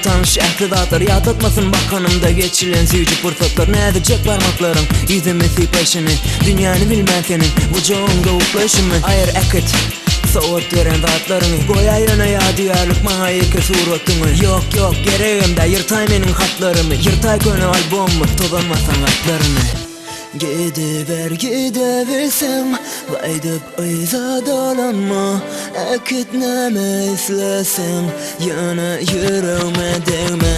tanış ehtidatlar yatatmasın bakanımda geçilen suyucu fırsatlar. Ne edecek parmaklarım izlemesi peşini, dünyanı bilmem senin vücudun gavuklaşımı. Ayır ekit soğut veren zatlarını, koy ayrına yadiyarlık bana yeke suratını. Yok yok gereğimde yırtay menin hatlarımı, yırtay konu albomu tozanmasan atlarını. Gidiversen Vaydıp ayza dolanma, ekitneme islesen yana yüreğime değme.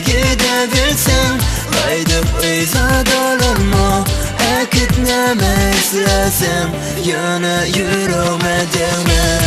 Gidiversen Vaydıp ayza dolanma, ekitneme islesen yana yüreğime değme.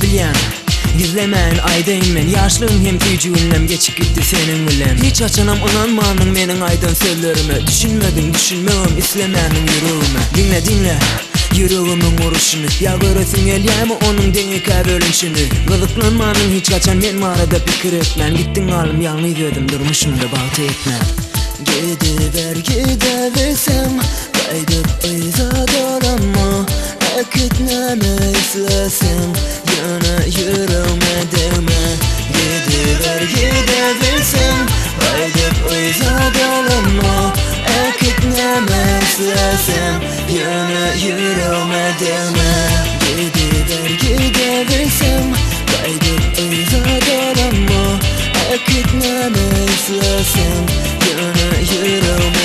Bilyen gizlemen aydayım men, yaşlığım hem tüycüğünlem geçip gitti senin bilen. Hiç açanam inanmanın menin aydan sözlerime, düşünmem islemenin yüreğime. Dinle yüreğimin vuruşunu, ya göresin gelyemi onun denike bölünüşünü. Gıdıklanmanın hiç açan men mağarada fikir etmen, gittin alım yalnız ödüm durmuşumda balta etmen. Gidiversem kaydıp ayza dolanma, ekitneme islesem yana yüreğime değme. Gidiversem kaydıp ayza dolanma, ekitneme islesem yana yüreğime değme. Gidiversem kaydıp ayza dolanma, ekitneme islesem yana yüreğime